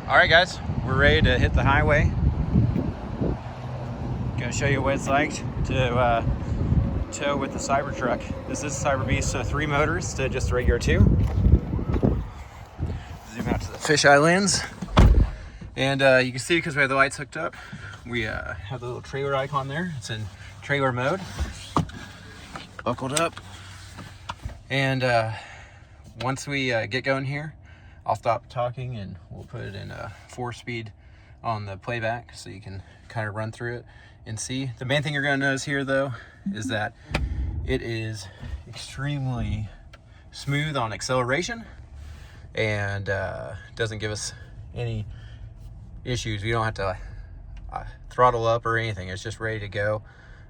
All right, guys, we're ready to hit the highway. Gonna show you what it's like to tow with the Cybertruck. This is CyberBeast, so 3 motors to just a regular 2. Zoom out to the fisheye lens. And you can see, because we have the lights hooked up, we have the little trailer icon there. It's in trailer mode. Buckled up. And once we get going here, I'll stop talking and we'll put it in 4-speed on the playback so you can kind of run through it and see. The main thing you're going to notice here, though, is that it is extremely smooth on acceleration and doesn't give us any issues. We don't have to throttle up or anything. It's just ready to go.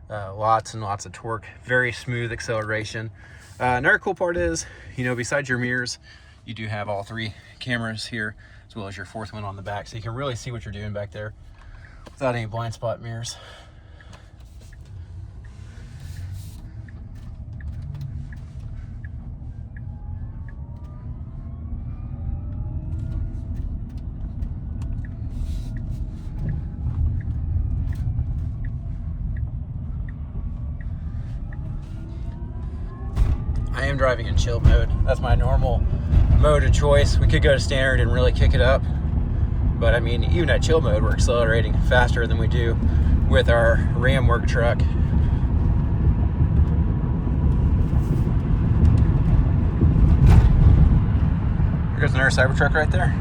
Lots and lots of torque, very smooth acceleration. Another cool part is, besides your mirrors, you do have all 3 cameras here, as well as your 4th one on the back, so you can really see what you're doing back there without any blind spot mirrors. I am driving in chill mode. That's my normal mode of choice. We could go to standard and really kick it up, but I mean, even at chill mode, we're accelerating faster than we do with our Ram work truck. Here goes another Cybertruck right there.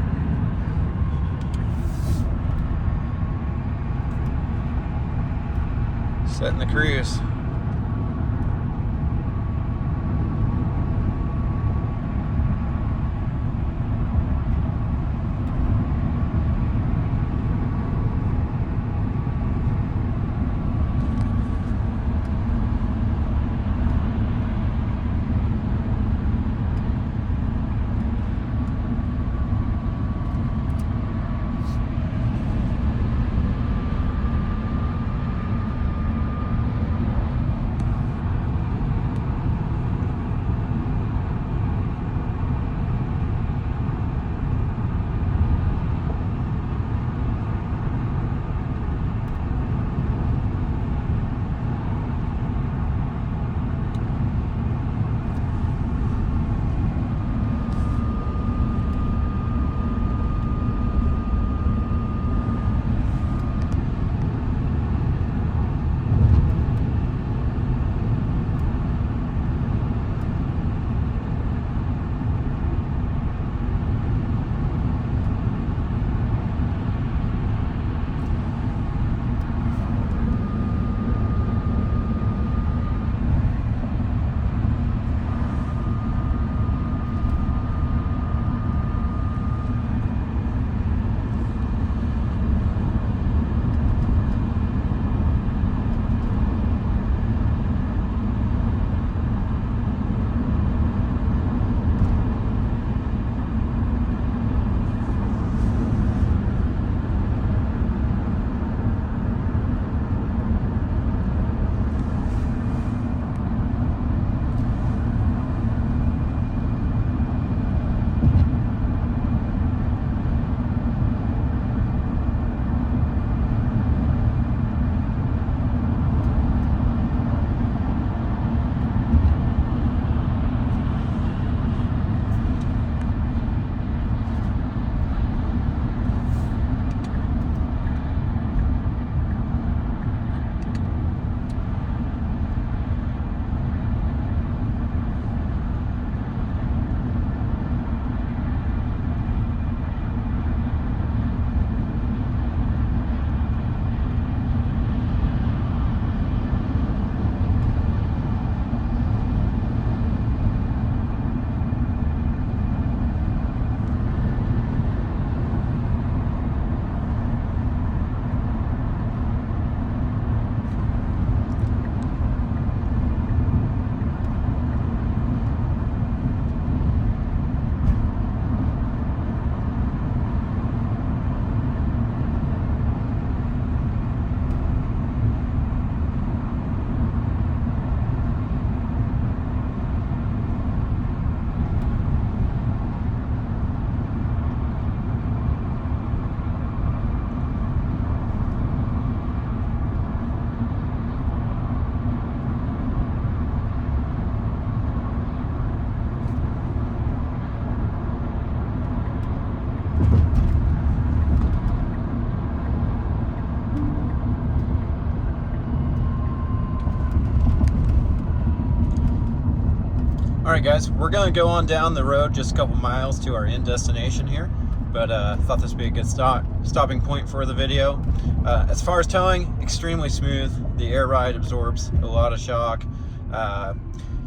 Setting the cruise. right, guys, we're gonna go on down the road just a couple miles to our end destination here, but thought this would be a good stopping point for the video. As far as towing, extremely smooth. The air ride absorbs a lot of shock.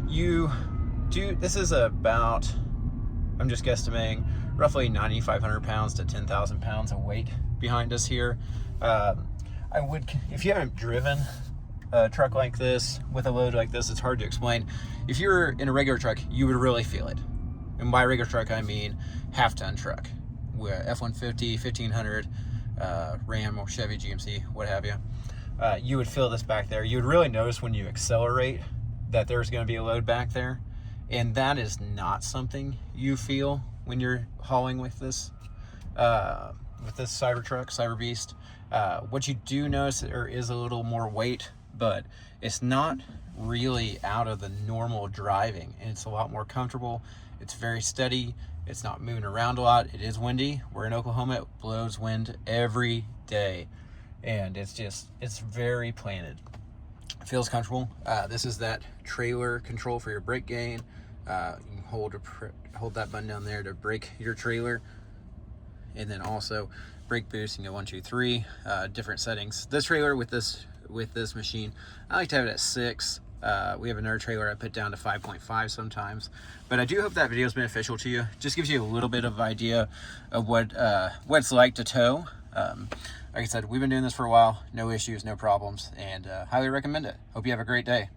This is about, I'm just guesstimating, roughly 9,500 pounds to 10,000 pounds of weight behind us here. If you haven't driven a truck like this with a load like this, it's hard to explain. If you're in a regular truck, you would really feel it. And by regular truck, I mean half-ton truck, F-150, 1500, Ram or Chevy GMC, what have you. You would feel this back there. You would really notice when you accelerate that there's going to be a load back there, and that is not something you feel when you're hauling with this Cybertruck, CyberBeast. What you do notice there is a little more weight, but it's not really out of the normal driving, and it's a lot more comfortable. It's very steady. It's not moving around a lot. It is windy. We're in Oklahoma. It blows wind every day, and it's very planted. It feels comfortable. This is that trailer control for your brake gain. You can hold that button down there to brake your trailer, and then also brake boost. You can go 1, 2, 3, different settings. This trailer with this machine, I like to have it at 6. We have another trailer I put down to 5.5 sometimes, but I do hope that video is beneficial to you. Just gives you a little bit of idea of what it's like to tow. Like I said, we've been doing this for a while, no issues, no problems, and highly recommend it. Hope you have a great day.